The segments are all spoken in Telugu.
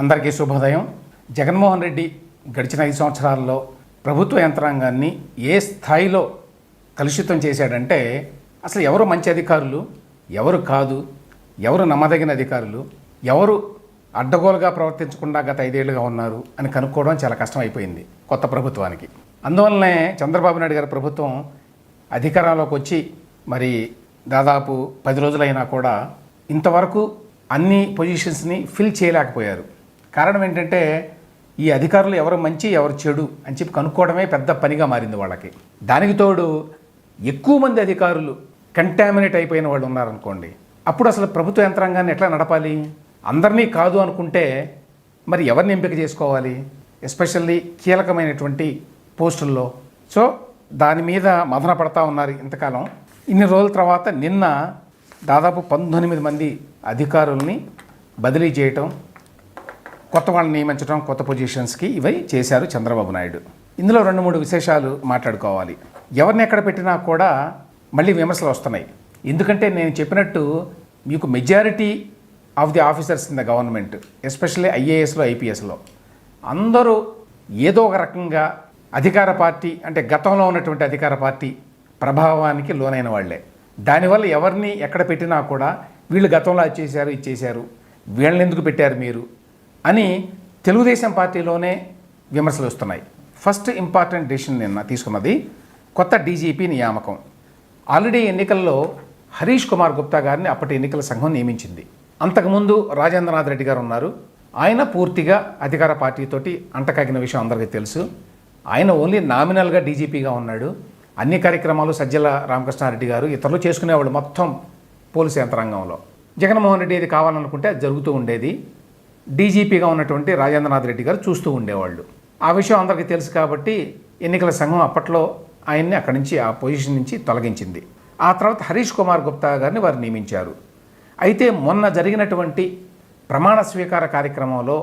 అందరికీ శుభోదయం. జగన్మోహన్ రెడ్డి గడిచిన 5 సంవత్సరాల్లో ప్రభుత్వ యంత్రాంగాన్ని ఏ స్థాయిలో కలుషితం చేశాడంటే అసలు ఎవరు మంచి అధికారులు, ఎవరు కాదు, ఎవరు నమ్మదగిన అధికారులు, ఎవరు అడ్డగోలుగా ప్రవర్తించకుండా గత 5 ఏళ్లుగా ఉన్నారు అని కనుక్కోవడం చాలా కష్టం అయిపోయింది కొత్త ప్రభుత్వానికి. అందువల్లనే చంద్రబాబు నాయుడు గారి ప్రభుత్వం అధికారంలోకి వచ్చి మరి దాదాపు 10 రోజులైనా కూడా ఇంతవరకు అన్ని పొజిషన్స్ని ఫిల్ చేయలేకపోయారు. కారణం ఏంటంటే ఈ అధికారులు ఎవరు మంచి ఎవరు చెడు అని చెప్పి కనుక్కోవడమే పెద్ద పనిగా మారింది వాళ్ళకి. దానికి తోడు ఎక్కువ మంది అధికారులు కంటామినేట్ అయిపోయిన వాళ్ళు ఉన్నారనుకోండి, అప్పుడు అసలు ప్రభుత్వ యంత్రాంగాన్ని ఎట్లా నడపాలి? అందరినీ కాదు అనుకుంటే మరి ఎవరిని ఎంపిక చేసుకోవాలి, ఎస్పెషల్లీ కీలకమైనటువంటి పోస్టుల్లో? సో దాని మీద మదన పడతా ఉన్నారు ఇంతకాలం. ఇన్ని రోజుల తర్వాత నిన్న దాదాపు 19 మంది అధికారుల్ని బదిలీ చేయటం, కొత్త వాళ్ళని నియమించడం, కొత్త పొజిషన్స్కి ఇవి చేశారు చంద్రబాబు నాయుడు. ఇందులో 2-3 విశేషాలు మాట్లాడుకోవాలి. ఎవరిని ఎక్కడ పెట్టినా కూడా మళ్ళీ విమర్శలు వస్తున్నాయి. ఎందుకంటే నేను చెప్పినట్టు మీకు majority of the officers in the government, especially ఐఏఎస్లో ఐపీఎస్లో అందరూ ఏదో ఒక రకంగా అధికార పార్టీ అంటే గతంలో ఉన్నటువంటి అధికార పార్టీ ప్రభావానికి లోనైన వాళ్లే. దానివల్ల ఎవరిని ఎక్కడ పెట్టినా కూడా వీళ్ళు గతంలో అది చేశారు వీళ్ళని ఎందుకు పెట్టారు మీరు అని తెలుగుదేశం పార్టీలోనే విమర్శలు వస్తున్నాయి. ఫస్ట్ ఇంపార్టెంట్ డెసిషన్ నిన్న తీసుకున్నది కొత్త డీజీపీ నియామకం. ఆల్రెడీ ఎన్నికల్లో హరీష్ కుమార్ గుప్తా గారిని అప్పటి ఎన్నికల సంఘం నియమించింది. అంతకుముందు రాజేంద్రనాథ్ రెడ్డి గారు ఉన్నారు. ఆయన పూర్తిగా అధికార పార్టీతోటి అంటకాగిన విషయం అందరికీ తెలుసు. ఆయన ఓన్లీ నామినల్గా డీజీపీగా ఉన్నాడు. అన్ని కార్యక్రమాలు సజ్జల రామకృష్ణారెడ్డి గారు ఇతరులు చేసుకునేవాళ్ళు మొత్తం పోలీసు యంత్రాంగంలో. జగన్మోహన్ రెడ్డి ఏది కావాలనుకుంటే అది జరుగుతూ ఉండేది. డీజీపీగా ఉన్నటువంటి రాజేంద్రనాథ్ రెడ్డి గారు చూస్తూ ఉండేవాళ్ళు. ఆ విషయం అందరికీ తెలుసు కాబట్టి ఎన్నికల సంఘం అప్పట్లో ఆయన్ని అక్కడి నుంచి ఆ పొజిషన్ నుంచి తొలగించింది. ఆ తర్వాత హరీష్ కుమార్ గుప్తా గారిని వారు నియమించారు. అయితే మొన్న జరిగినటువంటి ప్రమాణ స్వీకార కార్యక్రమంలో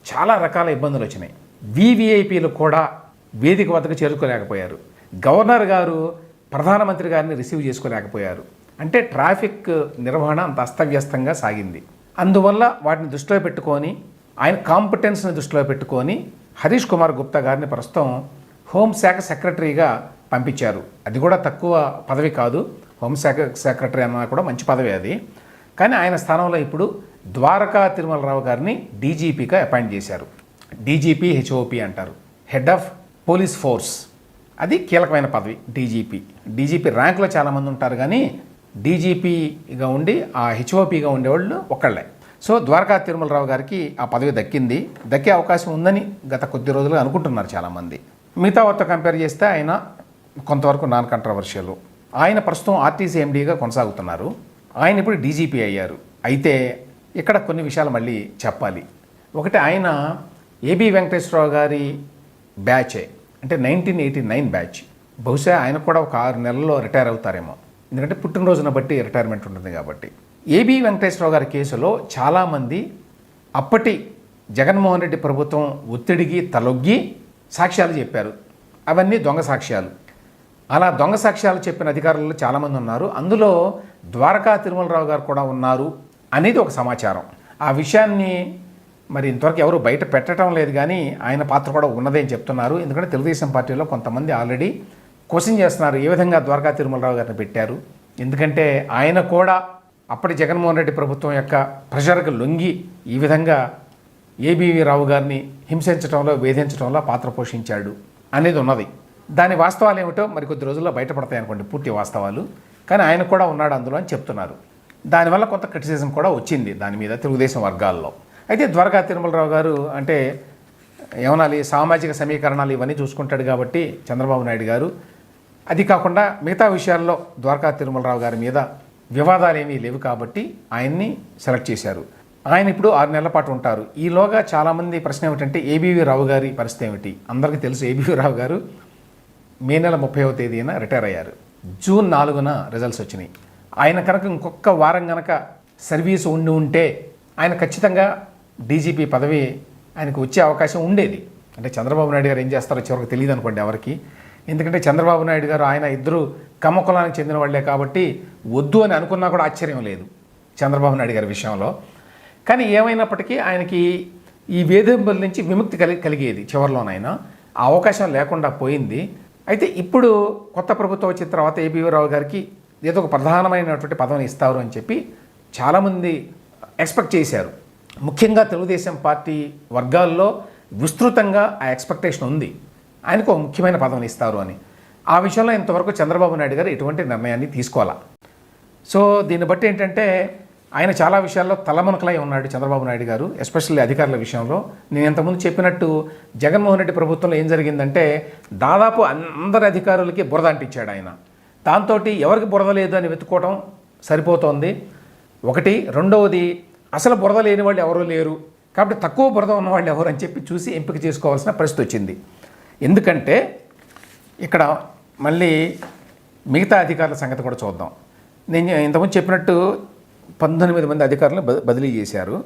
చాలా రకాల ఇబ్బందులు వచ్చినాయి. వీవీఐపీలు కూడా వేదిక వద్దకు చేరుకోలేకపోయారు. గవర్నర్ గారు ప్రధానమంత్రి గారిని రిసీవ్ చేసుకోలేకపోయారు. అంటే ట్రాఫిక్ నిర్వహణ అంత అస్తవ్యస్తంగా సాగింది. అందువల్ల వాటిని దృష్టిలో పెట్టుకొని ఆయన కాంపిటెన్స్ని దృష్టిలో పెట్టుకొని హరీష్ కుమార్ గుప్తా గారిని ప్రస్తుతం హోంశాఖ సెక్రటరీగా పంపించారు. అది కూడా తక్కువ పదవి కాదు, హోంశాఖ సెక్రటరీ అన్నా కూడా మంచి పదవి అది. కానీ ఆయన స్థానంలో ఇప్పుడు ద్వారకా తిరుమలరావు గారిని డీజీపీగా అపాయింట్ చేశారు. డీజీపీ హెచ్ఓపీ అంటారు, హెడ్ ఆఫ్ పోలీస్ ఫోర్స్. అది కీలకమైన పదవి డీజీపీ. డీజీపీ ర్యాంకులో చాలామంది ఉంటారు కానీ డీజీపీగా ఉండి ఆ హెచ్ఓపీగా ఉండేవాళ్ళు ఒక్కళ్ళే. సో ద్వారకా తిరుమలరావు గారికి ఆ పదవి దక్కే అవకాశం ఉందని గత కొద్ది రోజులుగా అనుకుంటున్నారు చాలామంది. మిగతా వారితో కంపేర్ చేస్తే ఆయన కొంతవరకు నాన్ కంట్రవర్షియల్. ఆయన ప్రస్తుతం ఆర్టీసీ ఎండీగా కొనసాగుతున్నారు. ఆయన ఇప్పుడు డీజీపీ అయ్యారు. అయితే ఇక్కడ కొన్ని విషయాలు మళ్ళీ చెప్పాలి. ఒకటి, ఆయన ఏబీ వెంకటేశ్వరరావు గారి బ్యాచే, అంటే 1989 బ్యాచ్. బహుశా ఆయన కూడా ఒక 6 నెలల్లో రిటైర్ అవుతారేమో, ఎందుకంటే పుట్టినరోజున బట్టి రిటైర్మెంట్ ఉంటుంది కాబట్టి. ఏబీ వెంకటేశ్వరరావు గారి కేసులో చాలామంది అప్పటి జగన్మోహన్ రెడ్డి ప్రభుత్వం ఒత్తిడికి తలొగ్గి సాక్ష్యాలు చెప్పారు. అవన్నీ దొంగ సాక్ష్యాలు. అలా దొంగ సాక్ష్యాలు చెప్పిన అధికారులు చాలామంది ఉన్నారు. అందులో ద్వారకా తిరుమలరావు గారు కూడా ఉన్నారు అనేది ఒక సమాచారం. ఆ విషయాన్ని మరి ఇంతవరకు ఎవరు బయట పెట్టడం లేదు, కానీ ఆయన పాత్ర కూడా ఉన్నదే అని చెప్తున్నారు. ఎందుకంటే తెలుగుదేశం పార్టీలో కొంతమంది ఆల్రెడీ క్వశ్చన్ చేస్తున్నారు ఏ విధంగా ద్వారకా తిరుమలరావు గారిని పెట్టారు. ఎందుకంటే ఆయన కూడా అప్పటి జగన్మోహన్ రెడ్డి ప్రభుత్వం యొక్క ప్రెషర్కి లొంగి ఈ విధంగా ఏబీవీ రావు గారిని హింసించడంలో, వేధించడంలో పాత్ర పోషించాడు అనేది ఉన్నది. దాని వాస్తవాలు ఏమిటో మరి కొద్ది రోజుల్లో బయటపడతాయి అనుకోండి, పూర్తి వాస్తవాలు. కానీ ఆయన కూడా ఉన్నాడు అందులో అని చెప్తున్నారు. దానివల్ల కొంత క్రిటిసిజం కూడా వచ్చింది దాని మీద తెలుగుదేశం వర్గాల్లో. అయితే ద్వారకా తిరుమలరావు గారు అంటే ఏమనాలి, సామాజిక సమీకరణాలు ఇవన్నీ చూసుకుంటాడు కాబట్టి చంద్రబాబు నాయుడు గారు. అది కాకుండా మిగతా విషయాల్లో ద్వారకా తిరుమలరావు గారి మీద వివాదాలు ఏమీ లేవు కాబట్టి ఆయన్ని సెలెక్ట్ చేశారు. ఆయన ఇప్పుడు 6 నెలల పాటు ఉంటారు. ఈలోగా చాలామంది ప్రశ్న ఏమిటంటే ఏబీవీ రావు గారి పరిస్థితి ఏమిటి? అందరికీ తెలుసు ఏబీవీ రావు గారు మే నెల 30వ తేదీన రిటైర్ అయ్యారు. జూన్ 4న రిజల్ట్స్ వచ్చినాయి. ఆయన కనుక ఇంకొక వారం కనుక సర్వీసు ఉంటే ఆయన ఖచ్చితంగా డీజీపీ పదవి ఆయనకు వచ్చే అవకాశం ఉండేది. అంటే చంద్రబాబు నాయుడు గారు ఏం చేస్తారో చివరికి తెలియదు అనుకోండి ఎవరికి. ఎందుకంటే చంద్రబాబు నాయుడు గారు ఆయన ఇద్దరు కమ్మ కులానికి చెందిన వాళ్లే కాబట్టి వద్దు అని అనుకున్నా కూడా ఆశ్చర్యం లేదు చంద్రబాబు నాయుడు గారి విషయంలో. కానీ ఏమైనప్పటికీ ఆయనకి ఈ వేధింపుల నుంచి విముక్తి కలిగేది చివరిలోనైనా. ఆ అవకాశం లేకుండా పోయింది. అయితే ఇప్పుడు కొత్త ప్రభుత్వం వచ్చిన తర్వాత ఏబీవీ రావు గారికి ఏదో ఒక ప్రధానమైనటువంటి పదవిని ఇస్తారు అని చెప్పి చాలామంది ఎక్స్పెక్ట్ చేశారు. ముఖ్యంగా తెలుగుదేశం పార్టీ వర్గాల్లో విస్తృతంగా ఆ ఎక్స్పెక్టేషన్ ఉంది, ఆయనకు ఒక ముఖ్యమైన పదవిని ఇస్తారు అని. ఆ విషయంలో ఇంతవరకు చంద్రబాబు నాయుడు గారు ఎటువంటి నిర్ణయాన్ని తీసుకోవాలా. సో దీన్ని బట్టి ఏంటంటే ఆయన చాలా విషయాల్లో తలమునకలై ఉన్నాడు చంద్రబాబు నాయుడు గారు, ఎస్పెషల్లీ అధికారుల విషయంలో. నేను ఇంతకుముందు చెప్పినట్టు జగన్మోహన్ రెడ్డి ప్రభుత్వంలో ఏం జరిగిందంటే దాదాపు అందరి అధికారులకి బురద అంటించాడు ఆయన. దాంతో ఎవరికి బురద లేదు అని వెతుక్కోవడం సరిపోతోంది ఒకటి. రెండవది, అసలు బురద లేని వాళ్ళు ఎవరూ లేరు కాబట్టి తక్కువ బురద ఉన్న వాళ్ళు ఎవరు అని చెప్పి చూసి ఎంపిక చేసుకోవాల్సిన పరిస్థితి వచ్చింది. ఎందుకంటే ఇక్కడ మళ్ళీ మిగతా అధికారుల సంగతి కూడా చూద్దాం. నేను ఇంతకుముందు చెప్పినట్టు 19 మంది అధికారులను బదిలీ చేశారు.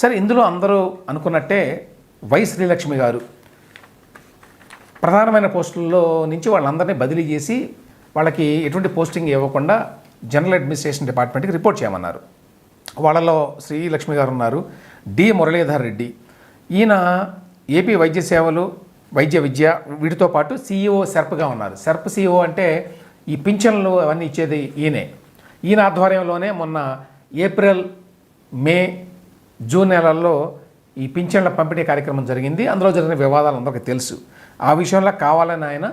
సరే, ఇందులో అందరూ అనుకున్నట్టే వై శ్రీలక్ష్మి గారు ప్రధానమైన పోస్టుల్లో నుంచి వాళ్ళందరినీ బదిలీ చేసి వాళ్ళకి ఎటువంటి పోస్టింగ్ ఇవ్వకుండా జనరల్ అడ్మినిస్ట్రేషన్ డిపార్ట్మెంట్కి రిపోర్ట్ చేయమన్నారు. వాళ్ళలో శ్రీలక్ష్మి గారు ఉన్నారు, డి మురళీధర్ రెడ్డి. ఈయన ఏపీ వైద్య సేవలు, వైద్య విద్య వీటితో పాటు సిఇఓ సెర్ప్గా ఉన్నారు. సెర్ప్ సిఇఓ అంటే ఈ పింఛన్లు అవన్నీ ఇచ్చేది ఈయన ఆధ్వర్యంలోనే మొన్న ఏప్రిల్, మే, జూన్ నెలల్లో ఈ పింఛన్ల పంపిణీ కార్యక్రమం జరిగింది. అందులో జరిగిన వివాదాలు అందరికీ తెలుసు. ఆ విషయంలో కావాలని ఆయన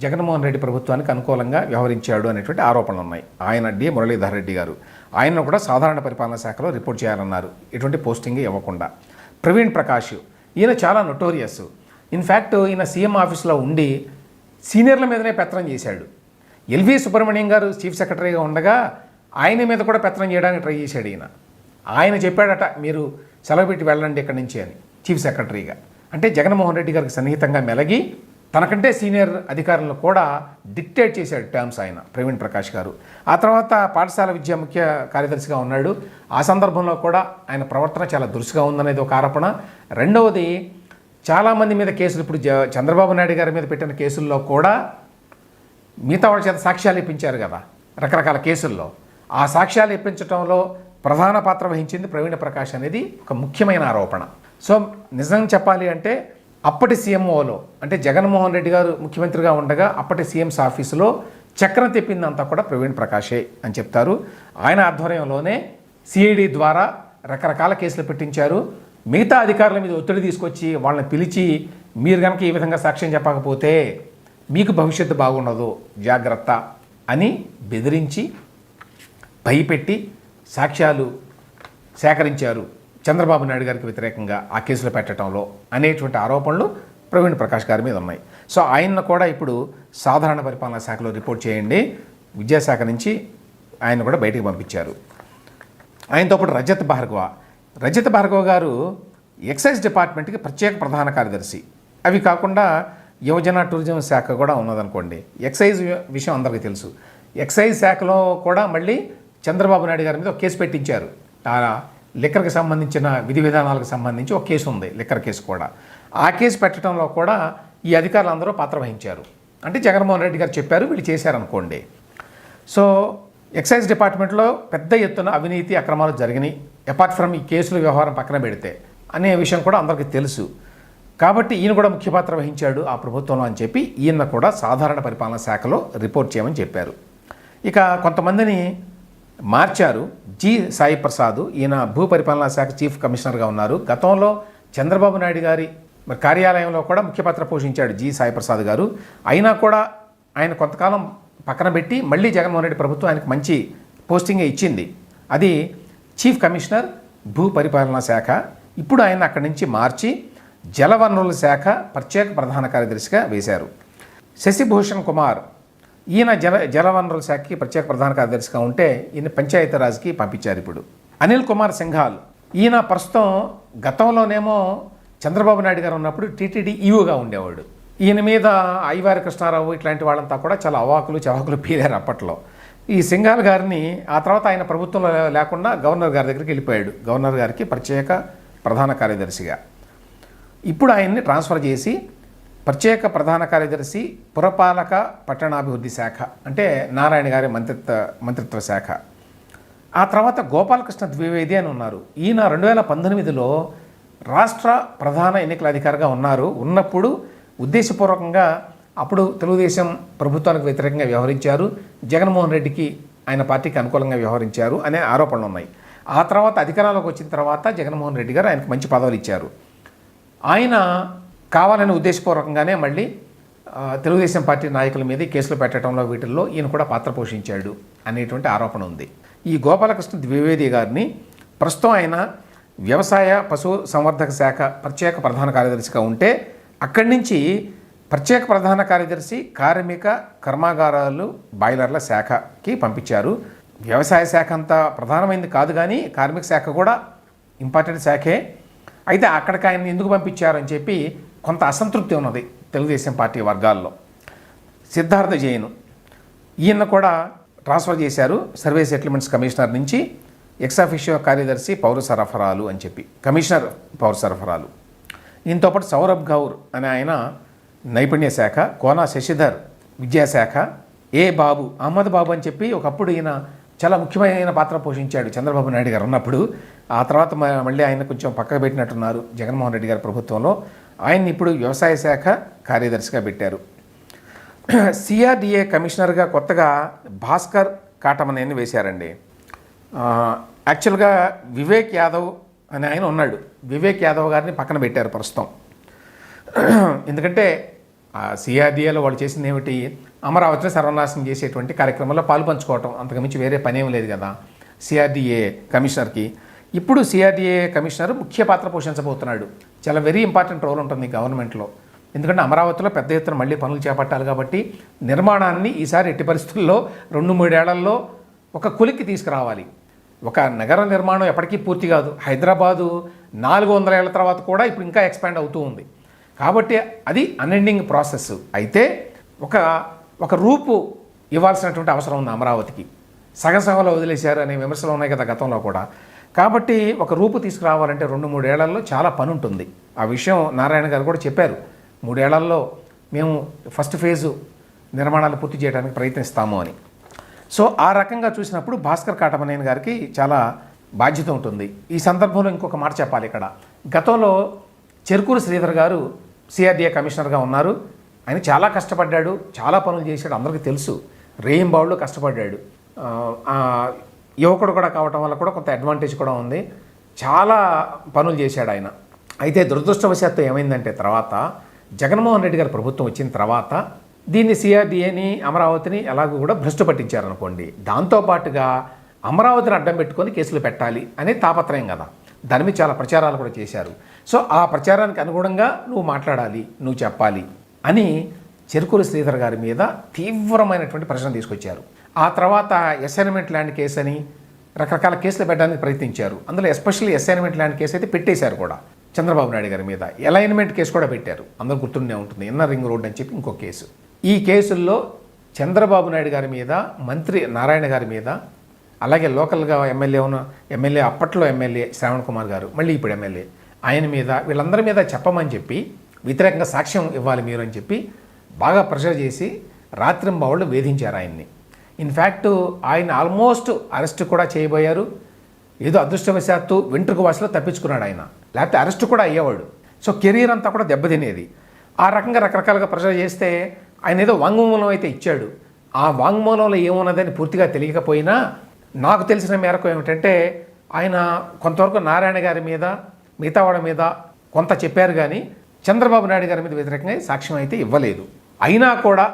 జగన్మోహన్ రెడ్డి ప్రభుత్వానికి అనుకూలంగా వ్యవహరించాడు అనేటువంటి ఆరోపణలు ఉన్నాయి. ఆయన డి మురళీధర్ రెడ్డి గారు ఆయనను కూడా సాధారణ పరిపాలనా శాఖలో రిపోర్ట్ చేయాలన్నారు, ఎటువంటి పోస్టింగ్ ఇవ్వకుండా. ప్రవీణ్ ప్రకాష్ ఈయన చాలా నొటోరియస్. ఇన్ఫ్యాక్ట్ ఈయన సీఎం ఆఫీస్లో ఉండి సీనియర్ల మీదనే పెత్తనం చేశాడు. ఎల్వి సుబ్రహ్మణ్యం గారు చీఫ్ సెక్రటరీగా ఉండగా ఆయన మీద కూడా పెత్తనం చేయడానికి ట్రై చేశాడు ఈయన. ఆయన చెప్పాడట, మీరు సెలవు పెట్టి వెళ్ళండి ఇక్కడి నుంచి అని, చీఫ్ సెక్రటరీగా. అంటే జగన్మోహన్ రెడ్డి గారికి సన్నిహితంగా మెలిగి తనకంటే సీనియర్ అధికారులను కూడా డిక్టేట్ చేశాడు టర్మ్స్ ఆయన ప్రవీణ్ ప్రకాష్ గారు. ఆ తర్వాత పాఠశాల విద్య ముఖ్య కార్యదర్శిగా ఉన్నాడు. ఆ సందర్భంలో కూడా ఆయన ప్రవర్తన చాలా దురుసుగా ఉందనేది ఒక ఆరోపణ. రెండవది, చాలామంది మీద కేసులు, ఇప్పుడు చంద్రబాబు నాయుడు గారి మీద పెట్టిన కేసుల్లో కూడా మిగతా వాళ్ళ చేత సాక్ష్యాలు ఇప్పించారు కదా రకరకాల కేసుల్లో. ఆ సాక్ష్యాలు ఇప్పించడంలో ప్రధాన పాత్ర వహించింది ప్రవీణ ప్రకాష్ అనేది ఒక ముఖ్యమైన ఆరోపణ. సో నిజం చెప్పాలి అంటే అప్పటి సీఎంఓలో, అంటే జగన్మోహన్ రెడ్డి గారు ముఖ్యమంత్రిగా ఉండగా అప్పటి సీఎంస్ ఆఫీసులో చక్రం తెప్పిందంతా కూడా ప్రవీణ్ ప్రకాషే అని చెప్తారు. ఆయన ఆధ్వర్యంలోనే సిఐడి ద్వారా రకరకాల కేసులు పెట్టించారు. మిగతా అధికారుల మీద ఒత్తిడి తీసుకొచ్చి వాళ్ళని పిలిచి, మీరు కనుక ఈ విధంగా సాక్ష్యం చెప్పకపోతే మీకు భవిష్యత్తు బాగుండదు, జాగ్రత్త అని బెదిరించి భయపెట్టి సాక్ష్యాలు సేకరించారు చంద్రబాబు నాయుడు గారికి వ్యతిరేకంగా ఆ కేసులు పెట్టడంలో అనేటువంటి ఆరోపణలు ప్రవీణ్ ప్రకాష్ గారి మీద ఉన్నాయి. సో ఆయన్ని కూడా ఇప్పుడు సాధారణ పరిపాలనా శాఖలో రిపోర్ట్ చేయండి, విద్యాశాఖ నుంచి ఆయన కూడా బయటికి పంపించారు. ఆయనతో పాటు రజత్ భార్గవ గారు ఎక్సైజ్ డిపార్ట్మెంట్కి ప్రత్యేక ప్రధాన కార్యదర్శి. అవి కాకుండా యువజన టూరిజం శాఖ కూడా ఉన్నదనుకోండి. ఎక్సైజ్ విషయం అందరికీ తెలుసు. ఎక్సైజ్ శాఖలో కూడా మళ్ళీ చంద్రబాబు నాయుడు గారి మీద ఒక కేసు పెట్టించారు. ఆ లిక్కర్కి సంబంధించిన విధి విధానాలకు సంబంధించి ఒక కేసు ఉంది, లిక్కర్ కేసు కూడా. ఆ కేసు పెట్టడంలో కూడా ఈ అధికారులు అందరూ పాత్ర వహించారు. అంటే జగన్మోహన్ రెడ్డి గారు చెప్పారు, వీళ్ళు చేశారనుకోండి. సో ఎక్సైజ్ డిపార్ట్మెంట్లో పెద్ద ఎత్తున అవినీతి అక్రమాలు జరిగినాయి, అపార్ట్ ఫ్రమ్ ఈ కేసుల వ్యవహారం పక్కన పెడితే అనే విషయం కూడా అందరికీ తెలుసు. కాబట్టి ఈయన కూడా ముఖ్య పాత్ర వహించాడు ఆ ప్రభుత్వంలో అని చెప్పి ఈయన కూడా సాధారణ పరిపాలనా శాఖలో రిపోర్ట్ చేయమని చెప్పారు. ఇక కొంతమందిని మార్చారు. జి సాయి ప్రసాద్, ఈయన భూ పరిపాలనా శాఖ చీఫ్ కమిషనర్గా ఉన్నారు. గతంలో చంద్రబాబు నాయుడు గారి కార్యాలయంలో కూడా ముఖ్య పాత్ర పోషించాడు జి సాయి ప్రసాద్ గారు. అయినా కూడా ఆయన కొంతకాలం పక్కన పెట్టి మళ్ళీ జగన్మోహన్ రెడ్డి ప్రభుత్వం ఆయనకు మంచి పోస్టింగే ఇచ్చింది. అది చీఫ్ కమిషనర్ భూ పరిపాలనా శాఖ. ఇప్పుడు ఆయన అక్కడి నుంచి మార్చి జలవనరుల శాఖ ప్రత్యేక ప్రధాన కార్యదర్శిగా వేశారు. శశిభూషణ్ కుమార్, ఈయన జలవనరుల శాఖకి ప్రత్యేక ప్రధాన కార్యదర్శిగా ఉంటే ఈయన పంచాయతీరాజ్కి పంపించారు ఇప్పుడు. అనిల్ కుమార్ సింఘాల్, ఈయన ప్రస్తుతం గతంలోనేమో చంద్రబాబు నాయుడు గారు ఉన్నప్పుడు టీటీడీ ఈవోగా ఉండేవాడు. ఈయన మీద ఐవారి కృష్ణారావు ఇట్లాంటి వాళ్ళంతా కూడా చాలా అవాకులు చవాకులు పీరారు అప్పట్లో. ఈ సింఘాల్ గారిని ఆ తర్వాత ఆయన ప్రభుత్వంలో లేకుండా గవర్నర్ గారి దగ్గరికి వెళ్ళిపోయాడు, గవర్నర్ గారికి ప్రత్యేక ప్రధాన కార్యదర్శిగా. ఇప్పుడు ఆయన్ని ట్రాన్స్ఫర్ చేసి ప్రత్యేక ప్రధాన కార్యదర్శి పురపాలక పట్టణాభివృద్ధి శాఖ, అంటే నారాయణ గారి మంత్రిత్వ శాఖ. ఆ తర్వాత గోపాలకృష్ణ ద్వివేది అని ఉన్నారు. ఈయన 2019లో రాష్ట్ర ప్రధాన ఎన్నికల అధికారిగా ఉన్నప్పుడు ఉద్దేశపూర్వకంగా అప్పుడు తెలుగుదేశం ప్రభుత్వానికి వ్యతిరేకంగా వ్యవహరించారు, జగన్మోహన్ రెడ్డికి ఆయన పార్టీకి అనుకూలంగా వ్యవహరించారు అనే ఆరోపణలు ఉన్నాయి. ఆ తర్వాత అధికారంలోకి వచ్చిన తర్వాత జగన్మోహన్ రెడ్డి గారు ఆయనకు మంచి పదవులు ఇచ్చారు. ఆయన కావాలని ఉద్దేశపూర్వకంగానే మళ్ళీ తెలుగుదేశం పార్టీ నాయకుల మీద కేసులు పెట్టడంలో వీటిల్లో ఈయన కూడా పాత్ర పోషించాడు అనేటువంటి ఆరోపణ ఉంది. ఈ గోపాలకృష్ణ ద్వివేది గారిని ప్రస్తుతం ఆయన వ్యవసాయ పశు సంవర్ధక శాఖ ప్రత్యేక ప్రధాన కార్యదర్శిగా ఉంటే అక్కడి నుంచి ప్రత్యేక ప్రధాన కార్యదర్శి కార్మిక కర్మాగారాలు బాయిలర్ల శాఖకి పంపించారు. వ్యవసాయ శాఖ అంత ప్రధానమైంది కాదు, కానీ కార్మిక శాఖ కూడా ఇంపార్టెంట్ శాఖే. అయితే అక్కడికి ఆయన ఎందుకు పంపించారని చెప్పి కొంత అసంతృప్తి ఉన్నది తెలుగుదేశం పార్టీ వర్గాల్లో. సిద్ధార్థ జైన్ ఈయన కూడా ట్రాన్స్ఫర్ చేశారు సర్వే సెటిల్మెంట్స్ కమిషనర్ నుంచి ఎక్సాఫిషియో కార్యదర్శి పౌర సరఫరాలు అని చెప్పి కమిషనర్ పౌర సరఫరాలు. ఈయనతో పాటు సౌరభ్ గౌర్ అనే ఆయన నైపుణ్య శాఖ, కోన శశిధర్ విద్యాశాఖ, ఏ బాబు అహ్మద్ బాబు అని చెప్పి ఒకప్పుడు ఈయన చాలా ముఖ్యమైన పాత్ర పోషించాడు చంద్రబాబు నాయుడు గారు ఉన్నప్పుడు. ఆ తర్వాత మళ్ళీ ఆయన కొంచెం పక్కకు పెట్టినట్టున్నారు జగన్మోహన్ రెడ్డి గారి ప్రభుత్వంలో. ఆయన్ని ఇప్పుడు వ్యవసాయ శాఖ కార్యదర్శిగా పెట్టారు. సిఆర్డిఏ కమిషనర్గా కొత్తగా భాస్కర్ కాటమనేని వేశారండి. యాక్చువల్గా వివేక్ యాదవ్ అని ఆయన ఉన్నాడు. వివేక్ యాదవ్ గారిని పక్కన పెట్టారు ప్రస్తుతం. ఎందుకంటే సిఆర్డిఏలో వాళ్ళు చేసింది ఏమిటి, అమరావతిని సర్వనాశనం చేసేటువంటి కార్యక్రమంలో పాలు పంచుకోవటం, అంతకుమించి వేరే పనేం లేదు కదా సిఆర్డిఏ కమిషనర్కి. ఇప్పుడు సిఆర్డిఏ కమిషనర్ ముఖ్య పాత్ర పోషించబోతున్నాడు. చాలా వెరీ ఇంపార్టెంట్ రోల్ ఉంటుంది గవర్నమెంట్లో. ఎందుకంటే అమరావతిలో పెద్ద ఎత్తున మళ్ళీ పనులు చేపట్టాలి కాబట్టి నిర్మాణాన్ని ఈసారి ఎట్టి పరిస్థితుల్లో 2-3 ఏళ్లలో ఒక కొలిక్కి తీసుకురావాలి. ఒక నగర నిర్మాణం ఎప్పటికీ పూర్తి కాదు. హైదరాబాదు 400 ఏళ్ల తర్వాత కూడా ఇప్పుడు ఇంకా ఎక్స్పాండ్ అవుతూ ఉంది. కాబట్టి అది అన్ఎండింగ్ ప్రాసెస్. అయితే ఒక రూపు ఇవ్వాల్సినటువంటి అవసరం ఉంది అమరావతికి. సగంలో వదిలేశారు అనే విమర్శలు ఉన్నాయి కదా గతంలో కూడా. కాబట్టి ఒక రూపు తీసుకురావాలంటే 2-3 ఏళ్లలో చాలా పని ఉంటుంది. ఆ విషయం నారాయణ గారు కూడా చెప్పారు. 3 ఏళ్లలో మేము ఫస్ట్ ఫేజు నిర్మాణాలు పూర్తి చేయడానికి ప్రయత్నిస్తాము అని. సో ఆ రకంగా చూసినప్పుడు భాస్కర్ కాటమనేని గారికి చాలా బాధ్యత ఉంటుంది. ఈ సందర్భంలో ఇంకొక మాట చెప్పాలి ఇక్కడ. గతంలో చెరుకూరు శ్రీధర్ గారు సిఆర్డిఏ కమిషనర్గా ఉన్నారు. ఆయన చాలా కష్టపడ్డాడు, చాలా పనులు చేశాడు, అందరికీ తెలుసు. రేయింబావుళ్ళు కష్టపడ్డాడు. యువకుడు కూడా కావటం వల్ల కూడా కొంత అడ్వాంటేజ్ కూడా ఉంది. చాలా పనులు చేశాడు ఆయన. అయితే దురదృష్టవశాత్తు ఏమైందంటే తర్వాత జగన్మోహన్ రెడ్డి గారి ప్రభుత్వం వచ్చిన తర్వాత దీన్ని సిఆర్డిఏని అమరావతిని ఎలాగో కూడా భ్రష్టు పట్టించారనుకోండి. దాంతోపాటుగా అమరావతిని అడ్డం పెట్టుకొని కేసులు పెట్టాలి అనే తాపత్రయం కదా. దాని మీద చాలా ప్రచారాలు కూడా చేశారు. సో ఆ ప్రచారానికి అనుగుణంగా నువ్వు మాట్లాడాలి, నువ్వు చెప్పాలి అని చెరుకూరు శ్రీధర్ గారి మీద తీవ్రమైనటువంటి ప్రశ్న తీసుకొచ్చారు. ఆ తర్వాత అసైన్మెంట్ ల్యాండ్ కేసు అని రకరకాల కేసులు పెట్టడానికి ప్రయత్నించారు. అందులో ఎస్పెషల్లీ అసైన్మెంట్ ల్యాండ్ కేసు అయితే పెట్టేశారు కూడా చంద్రబాబు నాయుడు గారి మీద. అలైన్మెంట్ కేసు కూడా పెట్టారు, అందరూ గుర్తుండే ఉంటుంది, ఇన్నర్ రింగ్ రోడ్ అని చెప్పి ఇంకో కేసు. ఈ కేసుల్లో చంద్రబాబు నాయుడు గారి మీద, మంత్రి నారాయణ గారి మీద, అలాగే లోకల్గా ఎమ్మెల్యే అప్పట్లో ఎమ్మెల్యే శ్రావణ్ కుమార్ గారు, మళ్ళీ ఇప్పుడు ఎమ్మెల్యే, ఆయన మీద, వీళ్ళందరి మీద చెప్పమని చెప్పి వ్యతిరేకంగా సాక్ష్యం ఇవ్వాలి మీరు అని చెప్పి బాగా ప్రెషర్ చేసి రాత్రింబవళ్ళు వేధించారు ఆయన్ని. ఇన్ఫ్యాక్ట్ ఆయన ఆల్మోస్ట్ అరెస్ట్ కూడా చేయబోయారు. ఏదో అదృష్టవశాత్తు వెంట్రుక వాసిలో తప్పించుకున్నాడు ఆయన, లేకపోతే అరెస్ట్ కూడా అయ్యేవాడు. సో కెరీర్ అంతా కూడా దెబ్బతినేది. ఆ రకంగా రకరకాలుగా ప్రెషర్ చేస్తే ఆయన ఏదో వాంగ్మూలం అయితే ఇచ్చాడు. ఆ వాంగ్మూలంలో ఏమున్నదని పూర్తిగా తెలియకపోయినా నాకు తెలిసిన మేరకు ఏమిటంటే ఆయన కొంతవరకు నారాయణ గారి మీద, మిగతా వాళ్ళ మీద కొంత చెప్పారు, కానీ చంద్రబాబు నాయుడు గారి మీద వ్యతిరేకంగా సాక్ష్యం అయితే ఇవ్వలేదు. అయినా కూడా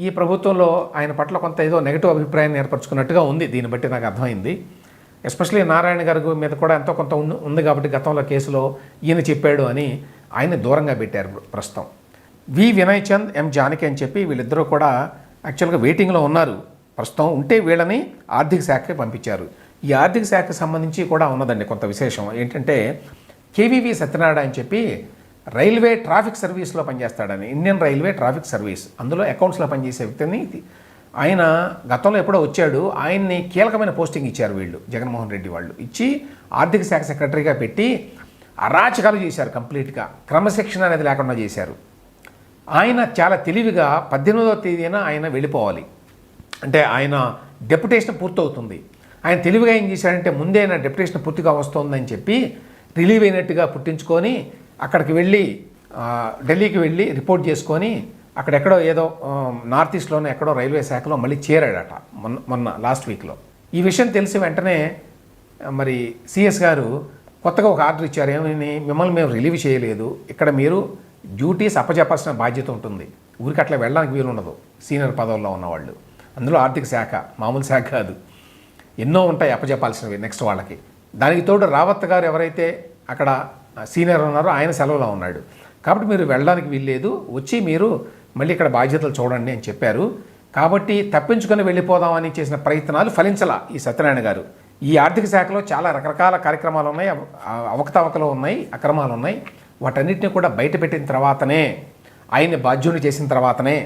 ఈ ప్రభుత్వంలో ఆయన పట్ల కొంత ఏదో నెగిటివ్ అభిప్రాయాన్ని ఏర్పరచుకున్నట్టుగా ఉంది. దీన్ని బట్టి నాకు అర్థమైంది. ఎస్పెషల్లీ నారాయణ గారి మీద కూడా ఎంతో కొంత ఉంది కాబట్టి గతంలో కేసులో ఈయన చెప్పాడు అని ఆయన దూరంగా పెట్టారు ప్రస్తుతం. వి వినయ్ చంద్, ఎం జానకి అని చెప్పి వీళ్ళిద్దరూ కూడా యాక్చువల్గా వెయిటింగ్లో ఉన్నారు ప్రస్తుతం. ఉంటే వీళ్ళని ఆర్థిక శాఖకి పంపించారు. ఈ ఆర్థిక శాఖకు సంబంధించి కూడా ఉన్నదండి కొంత విశేషం. ఏంటంటే కేవీవి సత్యనారాయణ అని చెప్పి రైల్వే ట్రాఫిక్ సర్వీస్లో పనిచేస్తాడని, ఇండియన్ రైల్వే ట్రాఫిక్ సర్వీస్, అందులో అకౌంట్స్లో పనిచేసే వ్యక్తిని ఆయన గతంలో ఎప్పుడో వచ్చాడు. ఆయన్ని కీలకమైన పోస్టింగ్ ఇచ్చారు వీళ్ళు, జగన్మోహన్ రెడ్డి వాళ్ళు ఇచ్చి ఆర్థిక శాఖ సెక్రటరీగా పెట్టి అరాచకాలు చేశారు. కంప్లీట్గా క్రమశిక్షణ అనేది లేకుండా చేశారు. ఆయన చాలా తెలివిగా 18వ తేదీన ఆయన వెళ్ళిపోవాలి, అంటే ఆయన డెప్యుటేషన్ పూర్తవుతుంది. ఆయన తెలివిగా ఏం చేశాడంటే ముందే ఆయన డెప్యుటేషన్ పూర్తిగా వస్తుందని చెప్పి రిలీవ్ అయినట్టుగా పుట్టించుకొని అక్కడికి వెళ్ళి ఢిల్లీకి వెళ్ళి రిపోర్ట్ చేసుకొని అక్కడెక్కడో ఏదో నార్త్ ఈస్ట్లోనే ఎక్కడో రైల్వే శాఖలో మళ్ళీ చేరాడట మొన్న లాస్ట్ వీక్లో. ఈ విషయం తెలిసి వెంటనే మరి సిఎస్ గారు కొత్తగా ఒక ఆర్డర్ ఇచ్చారు. ఏమని, మిమ్మల్ని మేము రిలీవ్ చేయలేదు, ఇక్కడ మీరు డ్యూటీస్ అప్పచెప్పాల్సిన బాధ్యత ఉంటుంది, ఊరికి అట్లా వెళ్ళడానికి వీలు ఉండదు సీనియర్ పదవుల్లో ఉన్నవాళ్ళు, అందులో ఆర్థిక శాఖ మామూలు శాఖ కాదు, ఎన్నో ఉంటాయి అప్పచెప్పాల్సినవి నెక్స్ట్ వాళ్ళకి. దానికి తోడు రావత్ గారు ఎవరైతే అక్కడ సీనియర్ ఉన్నారో ఆయన సెలవులో ఉన్నాడు, కాబట్టి మీరు వెళ్ళడానికి వీల్లేదు, వచ్చి మీరు మళ్ళీ ఇక్కడ బాధ్యతలు చూడండి అని చెప్పారు. కాబట్టి తప్పించుకొని వెళ్ళిపోదామని చేసిన ప్రయత్నాలు ఫలించలా ఈ సత్యనారాయణ గారు. ఈ ఆర్థిక శాఖలో చాలా రకరకాల కార్యక్రమాలు ఉన్నాయి, అవకతవకలు ఉన్నాయి, అక్రమాలు ఉన్నాయి. వాటన్నిటిని కూడా బయటపెట్టిన తర్వాతనే, ఆయన్ని బాధ్యుని చేసిన తర్వాతనే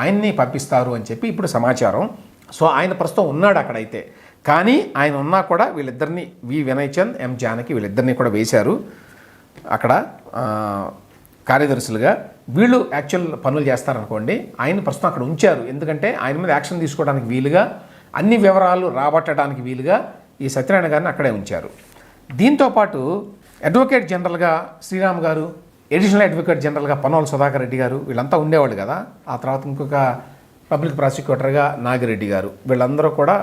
ఆయన్ని పంపిస్తారు అని చెప్పి ఇప్పుడు సమాచారం. సో ఆయన ప్రస్తుతం ఉన్నాడు అక్కడైతే. కానీ ఆయన ఉన్నా కూడా వీళ్ళిద్దరిని వి వినయ్ చంద్, ఎం జానకి వీళ్ళిద్దరిని కూడా వేశారు అక్కడ కార్యదర్శులుగా. వీళ్ళు యాక్చువల్ పనులు చేస్తారనుకోండి, ఆయన ప్రస్తుతం అక్కడ ఉంచారు. ఎందుకంటే ఆయన మీద యాక్షన్ తీసుకోవడానికి వీలుగా, అన్ని వివరాలు రాబట్టడానికి వీలుగా ఈ సత్యనారాయణ గారిని అక్కడే ఉంచారు. దీంతోపాటు అడ్వకేట్ జనరల్గా శ్రీరామ్ గారు, ఎడిషనల్ అడ్వకేట్ జనరల్గా పనోల్ సుధాకర్ రెడ్డి గారు వీళ్ళంతా ఉండేవాళ్ళు కదా. ఆ తర్వాత ఇంకొక పబ్లిక్ ప్రాసిక్యూటర్గా నాగిరెడ్డి గారు, వీళ్ళందరూ కూడా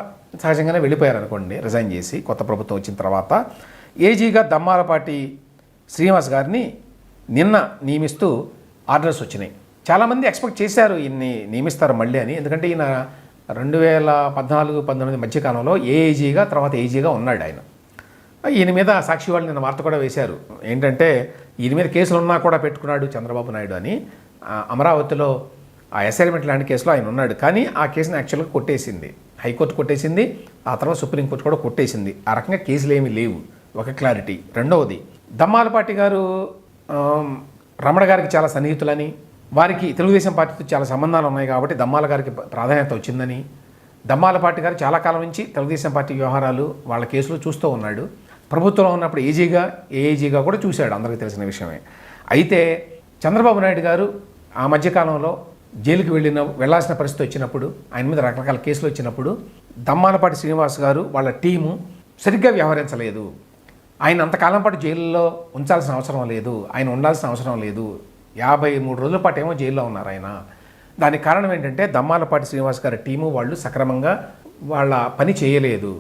సహజంగానే వెళ్ళిపోయారు అనుకోండి రిజైన్ చేసి కొత్త ప్రభుత్వం వచ్చిన తర్వాత. ఏజీగా దమ్మాలపాటి శ్రీనివాస్ గారిని నిన్న నియమిస్తూ ఆర్డర్స్ వచ్చినాయి. చాలామంది ఎక్స్పెక్ట్ చేశారు ఈయన్ని నియమిస్తారు మళ్ళీ అని, ఎందుకంటే ఈయన 2014-19 మధ్యకాలంలో ఏఐజీగా తర్వాత ఏజీగా ఉన్నాడు ఆయన. ఈయన మీద సాక్షి వాళ్ళు నిన్న వార్త కూడా వేశారు, ఏంటంటే ఈయన మీద కేసులు ఉన్నా కూడా పెట్టుకున్నాడు చంద్రబాబు నాయుడు అని. అమరావతిలో ఆ అసైన్మెంట్ ల్యాండ్ కేసులో ఆయన ఉన్నాడు, కానీ ఆ కేసుని యాక్చువల్గా కొట్టేసింది హైకోర్టు, కొట్టేసింది. ఆ తర్వాత సుప్రీంకోర్టు కూడా కొట్టేసింది. ఆ రకంగా కేసులు ఏమీ లేవు, ఒక క్లారిటీ. రెండవది, దమ్మాలపాటి గారు రమణ గారికి చాలా సన్నిహితులని, వారికి తెలుగుదేశం పార్టీతో చాలా సంబంధాలు ఉన్నాయి కాబట్టి దమ్మాల గారికి ప్రాధాన్యత వచ్చిందని, దమ్మాలపాటి గారు చాలా కాలం నుంచి తెలుగుదేశం పార్టీ వ్యవహారాలు వాళ్ళ కేసులు చూస్తూ ఉన్నాడు. ప్రభుత్వంలో ఉన్నప్పుడు ఏజీగా ఏఐజీగా కూడా చూశాడు, అందరికీ తెలిసిన విషయమే. అయితే చంద్రబాబు నాయుడు గారు ఆ మధ్యకాలంలో జైలుకి వెళ్ళాల్సిన పరిస్థితి వచ్చినప్పుడు, ఆయన మీద రకరకాల కేసులు వచ్చినప్పుడు దమ్మాలపాటి శ్రీనివాస్ గారు వాళ్ళ టీము సరిగ్గా వ్యవహరించలేదు. ఆయన అంతకాలం పాటు జైల్లో ఉంచాల్సిన అవసరం లేదు, ఆయన ఉండాల్సిన అవసరం లేదు. 53 రోజుల పాటు ఏమో జైల్లో ఉన్నారు ఆయన. దానికి కారణం ఏంటంటే దమ్మాలపాటి శ్రీనివాస్ గారి టీము వాళ్ళు సక్రమంగా వాళ్ళ పని చేయలేదు,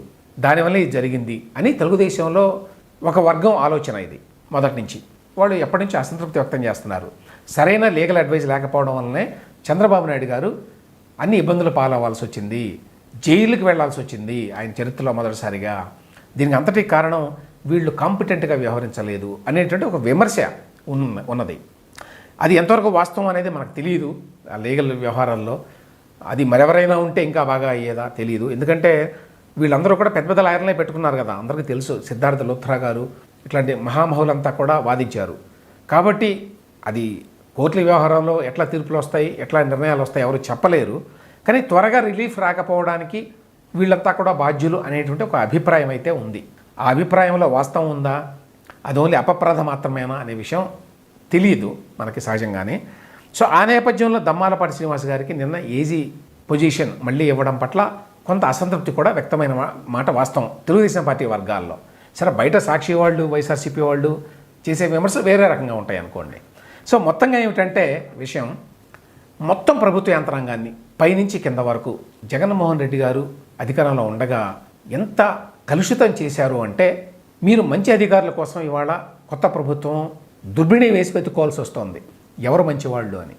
దానివల్ల ఇది జరిగింది అని తెలుగుదేశంలో ఒక వర్గం ఆలోచన. ఇది మొదటి నుంచి వాళ్ళు ఎప్పటి నుంచి అసంతృప్తి వ్యక్తం చేస్తున్నారు. సరైన లీగల్ అడ్వైజ్ లేకపోవడం వల్లనే చంద్రబాబు నాయుడు గారు అన్ని ఇబ్బందులు పాలవ్వాల్సి వచ్చింది, జైలుకి వెళ్లాల్సి వచ్చింది ఆయన చరిత్రలో మొదటిసారిగా. దీనికి అంతటి కారణం వీళ్ళు కాంపిటెంట్గా వ్యవహరించలేదు అనేటువంటి ఒక విమర్శ ఉన్నది. అది ఎంతవరకు వాస్తవం అనేది మనకు తెలియదు ఆ లీగల్ వ్యవహారాల్లో. అది మరెవరైనా ఉంటే ఇంకా బాగా అయ్యేదా తెలియదు. ఎందుకంటే వీళ్ళందరూ కూడా పెద్ద పెద్ద లాయర్లనే పెట్టుకున్నారు కదా, అందరికీ తెలుసు. సిద్ధార్థ లుథ్రా గారు ఇట్లాంటి మహామహులంతా కూడా వాదించారు. కాబట్టి అది కోర్టుల వ్యవహారంలో ఎట్లా తీర్పులు వస్తాయి, ఎట్లా నిర్ణయాలు వస్తాయి ఎవరు చెప్పలేరు. కానీ త్వరగా రిలీఫ్ రాకపోవడానికి వీళ్ళంతా కూడా బాధ్యులు అనేటువంటి ఒక అభిప్రాయం అయితే ఉంది. ఆ అభిప్రాయంలో వాస్తవం ఉందా, అది ఓన్లీ అపప్రథ మాత్రమేనా అనే విషయం తెలియదు మనకి సహజంగానే. సో ఆ నేపథ్యంలో దమ్మాలపాటి శ్రీనివాస్ గారికి నిన్న ఏజీ పొజిషన్ మళ్ళీ ఇవ్వడం పట్ల కొంత అసంతృప్తి కూడా వ్యక్తమైన మాట వాస్తవం తెలుగుదేశం పార్టీ వర్గాల్లో. సరే, బయట సాక్షి వాళ్ళు, వైఎస్ఆర్సీపీ వాళ్ళు చేసే విమర్శలు వేరే రకంగా ఉంటాయి అనుకోండి. సో మొత్తంగా ఏమిటంటే విషయం, మొత్తం ప్రభుత్వ యంత్రాంగాన్ని పైనుంచి కింద వరకు జగన్మోహన్ రెడ్డి గారు అధికారంలో ఉండగా ఎంత కలుషితం చేశారు అంటే, మీరు మంచి అధికారుల కోసం ఇవాళ కొత్త ప్రభుత్వం దుర్బిణి వేసి వెతుక్కోవాల్సి వస్తుంది ఎవరు మంచివాళ్ళు అని.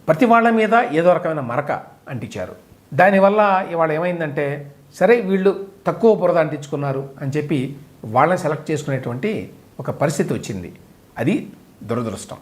ప్రతి వాళ్ళ మీద ఏదో రకమైన మరక అంటించారు. దానివల్ల ఇవాళ ఏమైందంటే, సరే వీళ్ళు తక్కువ బురద అంటించుకున్నారు అని చెప్పి వాళ్ళని సెలెక్ట్ చేసుకునేటువంటి ఒక పరిస్థితి వచ్చింది. అది దురదృష్టం.